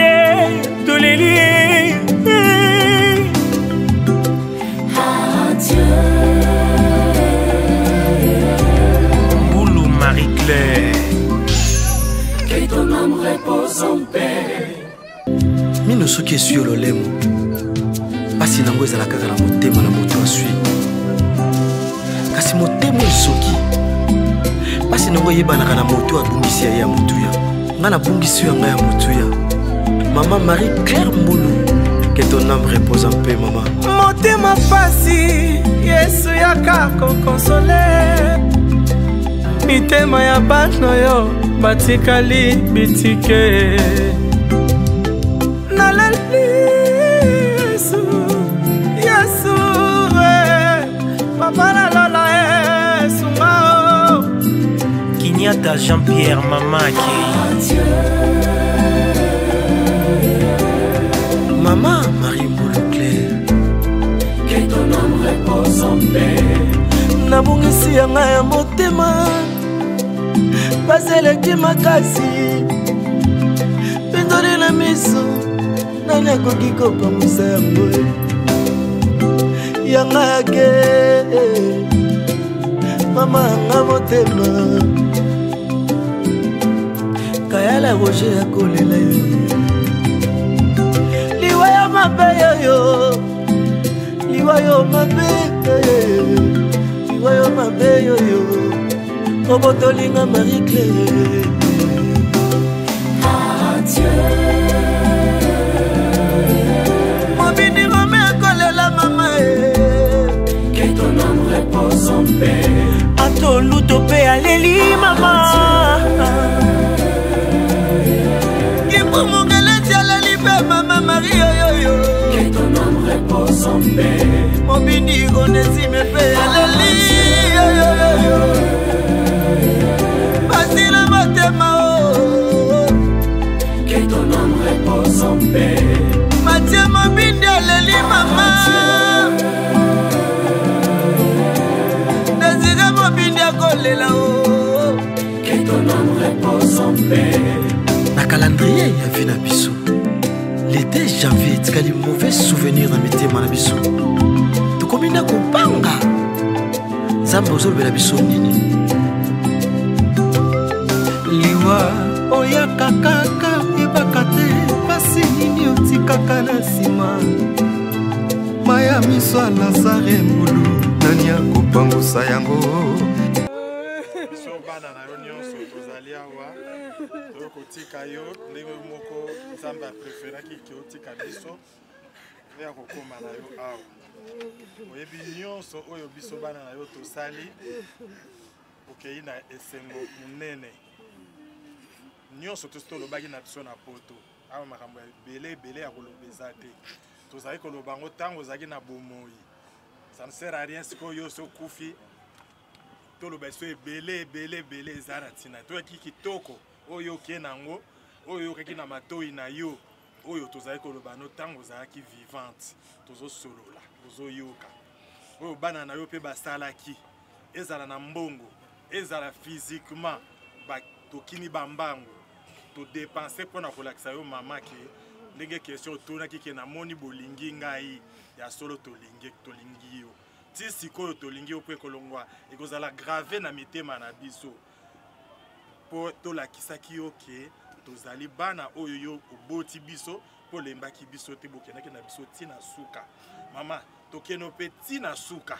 [SPEAKER 1] Adieu.
[SPEAKER 3] Mbulu Marie-Claire
[SPEAKER 1] Que ton âme repose en paix.
[SPEAKER 2] mino soki esui yo lolemo pasi nango ezala kaka na motema na moto asui kasi motema esoki pasi nango eyebanaka na moto abungisi ya ye ya motuya nga nabungisi yo ya ngai ya motuya mama Marie-Claire Mbulu que ton âme repose en paix mama
[SPEAKER 3] motema pasi Yesu yaka kokonsole mitema ya bano yo batikali bitike nalali Yesu papa la lola sumao Kenyatta Jean-Pierre Mamaki
[SPEAKER 2] mama Marie Mbulu Claire
[SPEAKER 1] que ton âme repose en paix.
[SPEAKER 3] nabungisi ya ngai ya motema baseleki makasi pindoli na miso nani akoki kopamwisa yango yanga yake mama nga motema kayala roger akolela yo liwa yo mabe yoyo liwa yo mabe liwa yo mabe yoyo obotolinga Marie Claire adieu mobini rome akolela mama
[SPEAKER 1] que ton âme repose en paix
[SPEAKER 3] atoluto pe aleli mama kipumungeleti aleli pe mama Marie yoyo
[SPEAKER 1] que ton âme repose en paix
[SPEAKER 3] mobini konesime pe aleli yoyo basila motema
[SPEAKER 1] que ton âme repose en paix
[SPEAKER 3] Mathieu mobindi aleli mama Désiré mobindi akolela
[SPEAKER 1] que ton âme repose en paix
[SPEAKER 2] na calendrier ya vie na biso l'été janvier etikali mauvais souvenir na mitema na biso tokomi na kopanga nzambe ozolobela biso nini
[SPEAKER 3] liwa oyaka kaka yebaka te pasi nini otikaka na nsima maya miso ya lazare mbulu nani akopangusa yango
[SPEAKER 11] biso bana na yo nyonso tozali awa tokotika yo ndenge moko nzambe apreferaki ke otika biso mpe akokóma na yo awa oyebi nyonso oyo biso bana na yo tosali okei na esengo monene nyonso tosi tolobaki na biso na poto awa makambo ya ebele ya koloba eza te tozali koloba yango ntango ozalaki na bomoi ça ne sert à rien sikoyo oso okufi toloba biso ebele eza na ntina toyaki kitoko oyo okei nango oyo okaki na matoi na yo oyo tozali koloba no ntango ozalaki vivante tozosolola tozoyoka oyo bana na yo mpe basalaki ezala na mbongo ezala physiquement tokini bambango todepense mpona kolakisa yo mama ke ndenge question otonaki ke namoni bolingi ngai ya solo tolingi yo ti sikoyo tolingi yo mpo ekolongwa ekozala grave na mitema na biso mpo tolakisaki yo ke tozali bana oyo yo oboti biso mpo olembaki biso te bokendaki na biso ntina suka mama tokende mpe ntina suka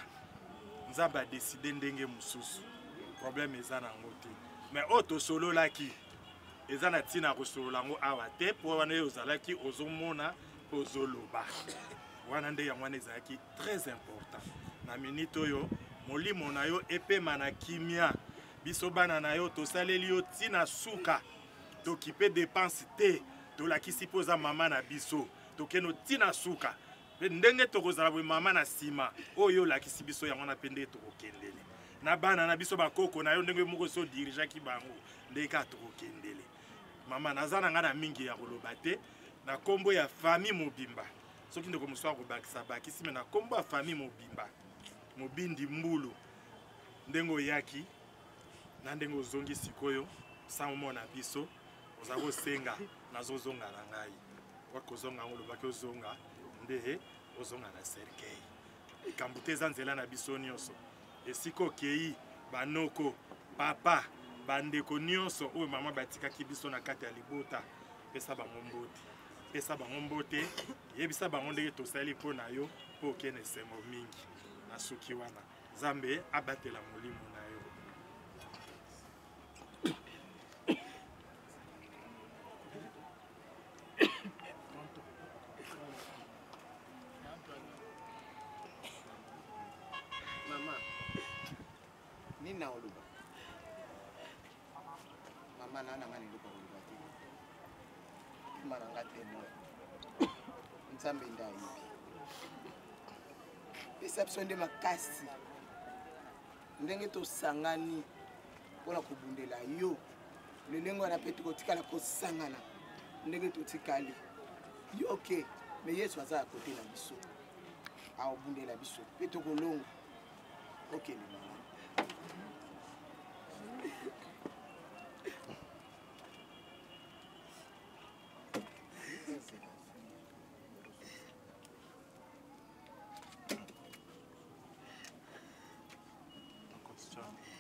[SPEAKER 11] nzambe adeside ndenge mosusu problème eza nango te mais oyo tosololaki eza na ntina kosolola yango awa te mpo wana oyo ozalaki ozomona mpo ozoloba wana nde yango wana ezalaki très important na minute oyo molimo na yo epema na kimia biso bana na yo tosaleli yo ntina suka tokipe dépense te tolakisi mpo oza mama na biso tokende ntina suka mpe ndenge tokozala boye mama na nsima oyo olakisi biso yango wana mpe nde tokokendele na bana na biso bakoko na yo ndenge moko so dirigeaki bango ndenge kaka tokokendele mama naza na ngai na mingi ya koloba te na nkombo ya famille mobimba soki ndeko mosu akobakisa bakisi me na nkombo ya famille mobimba mobindi mbulu ndenge oyaki na ndenge ozongi sikoyo sa omona biso oza kosenga nazozonga na ngai wakozonga yango olobaki ozonga nde ozonga na cercueil ekambo te eza nzela na biso nyonso esika okei banoko papa bandeko nyonso oyo mama batikaki biso na kati ya libota pesa bango mbote pesa bango mbote yebisa bango ndenge tosali mpo na yo mpo okende esengo mingi na suki wana nzambe abatela molimo na yo
[SPEAKER 12] mama nina oluba mama nana ngani luba oluba te mana ngate mo nzambe ndai perception de makasi ndenge tosangani mpona kobundela yo lolenge wana mpe tokotikala kosangana ndenge totikali yo oke me yesu aza ya kote na biso aobundela biso mpe tokolonga okende mama
[SPEAKER 11] Ciao.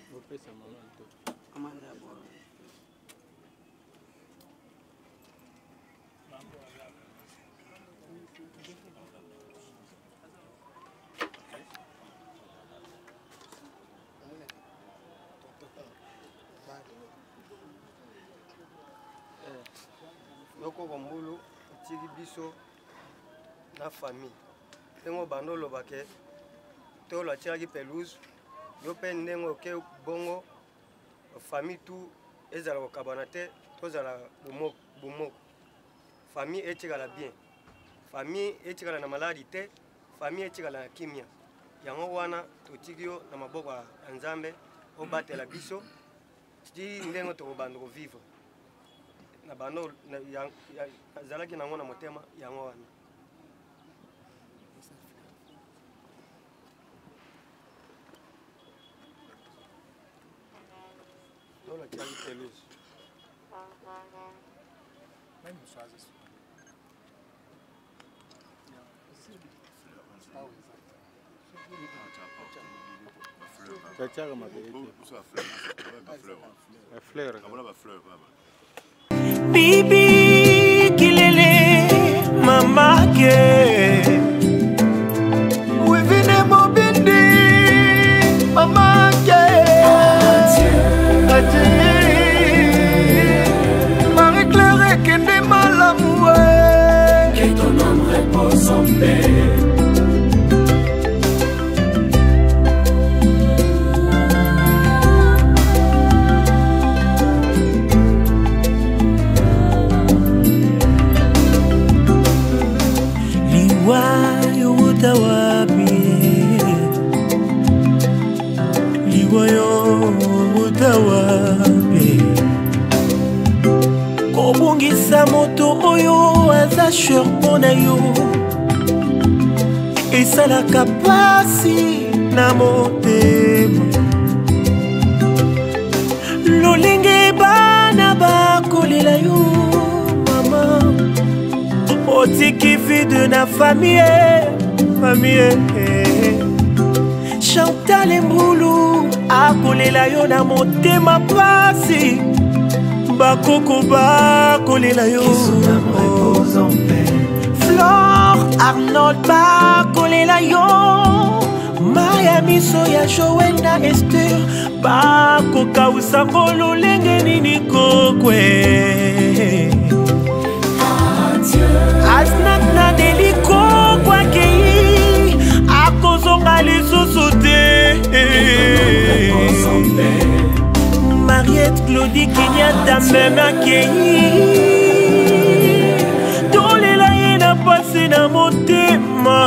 [SPEAKER 13] Yoko Bambulu, Tiri Biso, la famille. Tengo bandolo bake, teo la tira qui pelouse, yo pen nengo ke bongo, famille tout, ezala ko kabanate, tozala bomo. Famille etikala bien. Famille etikala na maladie, famille etikala na kimia. Yango wana totikio na maboko ya Nzambe, o batela biso, ti ndengo to bandoko vivre. Na bano ya zalaki nango na motema yango wana. Dola kiali pelusi.
[SPEAKER 10] Même chose.
[SPEAKER 3] Bibi kilele mama ke wivine mobindi mama ke Marie-Claire kende malamu
[SPEAKER 1] que ton âme repose en paix.
[SPEAKER 3] Kobungisa moto oyo aza sherpona yo esalaka pasi na motema lolenge bana bakolela yo mama otiki vide na famille Chantal Mbulu akolela yo na motema pasi bakoko bakolela yo Flore Arnold bakolela yo Maya miso ya Joël na Esther bakokausa kololenge nini kokwe Asnak na deliko kwakei akozonga lisusu te Mariette Claudie Kenyatta même akei tolela ye na pasi na motema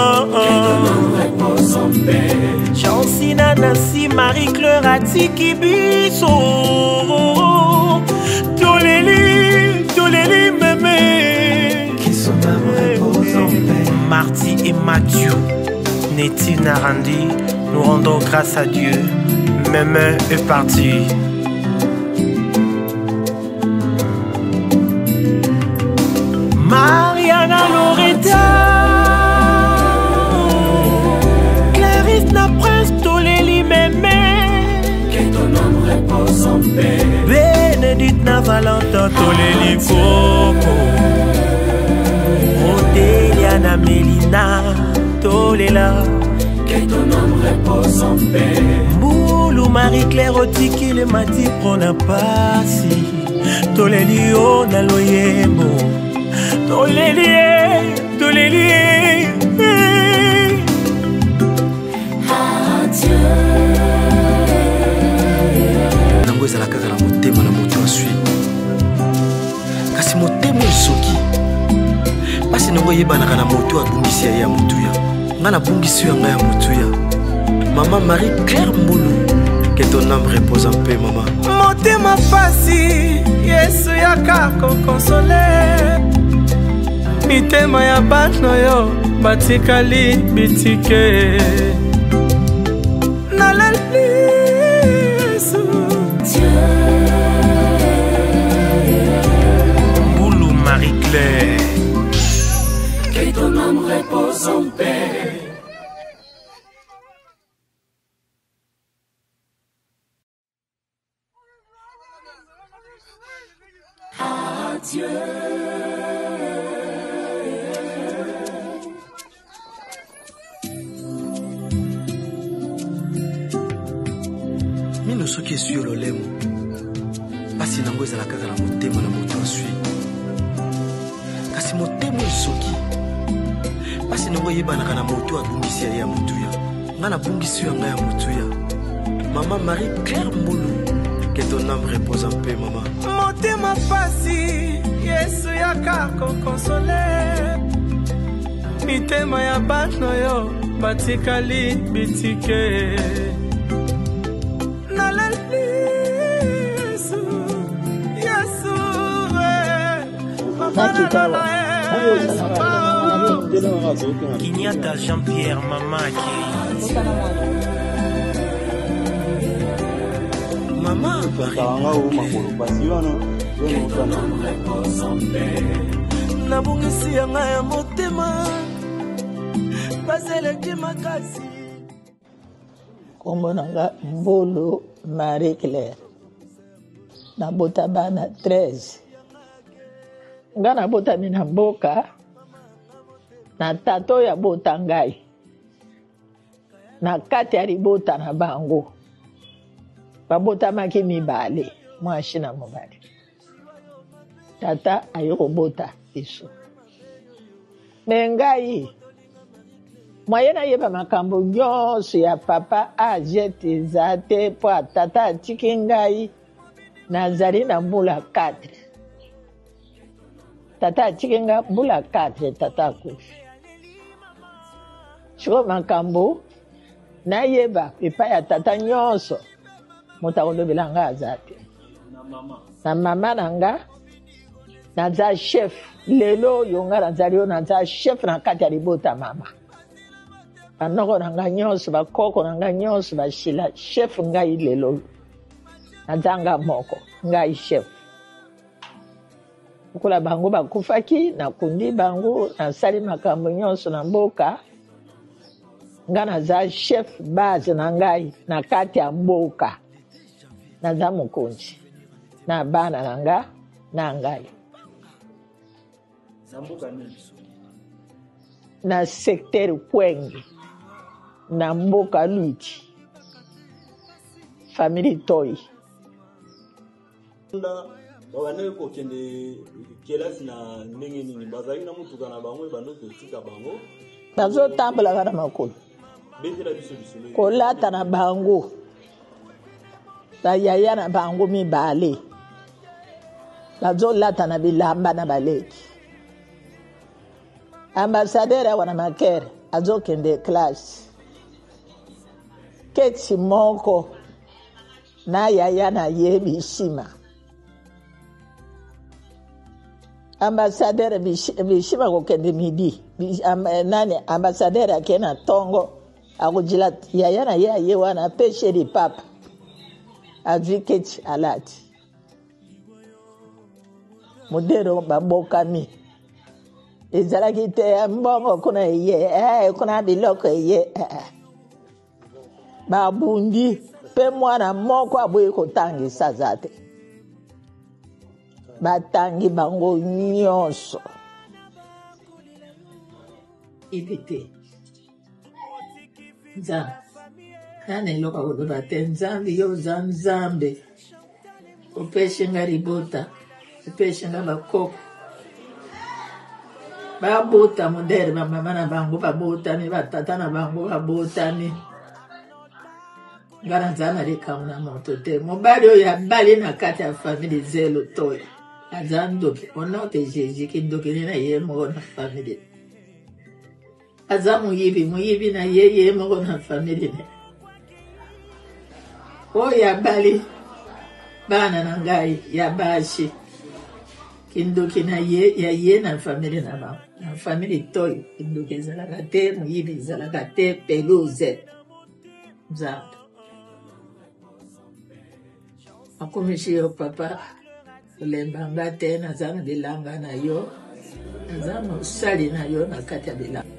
[SPEAKER 3] Chancina Nancy Marie-Claire atiki biso toleli meme Marty et Mathieu Nettie Narandi nous rendons grâce à Dieu Meme est parti Mariana Loretta Clarisse na Prince Toleli Meme
[SPEAKER 1] Que ton âme repose en paix.
[SPEAKER 3] Bénédicte na Valentin Toleli Coco Odélia na Mélina Tolela
[SPEAKER 1] Que ton âme repose en paix.
[SPEAKER 3] Mbulu Marie-Claire otiki le mati prona pasi Toleli o na loyembo Toleli
[SPEAKER 1] Adieu.
[SPEAKER 2] Nango ezala kaka na motema na moto asui kasi motema esoki pasi nango eyebanaka na moto abungisi ya motuya nga nabungisi ya ngai ya motuya Maman Marie-Claire Mbulu que ton âme repose en paix maman
[SPEAKER 3] motema pasi Yesu yaka kokonsole mitema ya bato yo batikali bitike nalali Yesu Mbulu Marie-Claire
[SPEAKER 1] Que ton âme repose en paix. cieux.
[SPEAKER 2] Mino soki esui lolemo pasi nango ezala kaka na motema na moto asui kasi motema esoki pasi nango eyebanaka na moto abungisi ya motuya nga nabungisi yo ngai ya motuya. Maman Marie-Claire Mbulu, que ton âme repose en paix, maman.
[SPEAKER 14] Motema pasi Yesu yaka kokonsole mitema ya bano yo batikali bitike nalali Yesu Yesu
[SPEAKER 15] Kinyata Jean-Pierre Mamaki
[SPEAKER 2] Maman nabungisi yanga ya motema baseleki makasi.
[SPEAKER 16] Kombo nanga Mbulu Marie-Claire nabota bana 13 nga nabotami na mboka na tato ya bota ngai na kati ya libota na bango babotamaki mibale mwasi na mobali. Tata ayo kobota biso me ngai mwaye nayeba makambo nyonso ya papa ajete eza te mpo tata atiki ngai nazali na mbula 4. Tata atiki ngai mbula 4 tata akufi siko makambo nayeba epai ya tata nyonso moto akolobela nga aza te na mama na nga naza chef lelo oyo nga nazali oyo naza chef na kati ya libota mama banoko na nga nyonso bakoko na nga nyonso basila chef ngai lelo naza nga moko ngai chef okola bango bakufaki nakundi bango nasali makambo nyonso na mboka nga naza chef base na ngai na kati ya mboka naza mokonzi na bana na nga na ngai na secteur Kwenge na mboka Luti famille Toy
[SPEAKER 17] babaneke kokende kelasi na ndenge nini bazali na mutuka na bango ebando kotika bango
[SPEAKER 16] bazotambolaka na makolo kolata na bango bayaya na bango mibale bazolata na bilamba na baleki ambassadeur wana makere azokende classe keti moko na yaya na ye bishima ambassadeur bishima kokende midi nani ambassadeur akena tongo akujila yaya na ye wana peshe di papa advocate alati modero babokami ezalaki te mbongo kuna ye kuna biloko ye babundi pe mwana moko aboyi kotangisa za te batangi bango nyonso ibete nzambe nani eloko koloba te nzambe yo oza nzambe opesi nga libota opesi nga bakoko babota modere bamama na bango babotani batata na bango babotani nga naza na likambo na moto te mobali oyo abali na kati ya famille zelo toyo aza ndoki onote jésus kindokini na ye moko na famille aza moyibi na ye moko na famille ne oyo abali bana na ngai ya bashi kindoki na ye na famille na bango na famille toyo kindoki ezalaka te moyibi ezalaka te peluze nzambe akomisi yo papa olembanga te naza na bilanga na yo naza mosali na yo na kati ya bilanga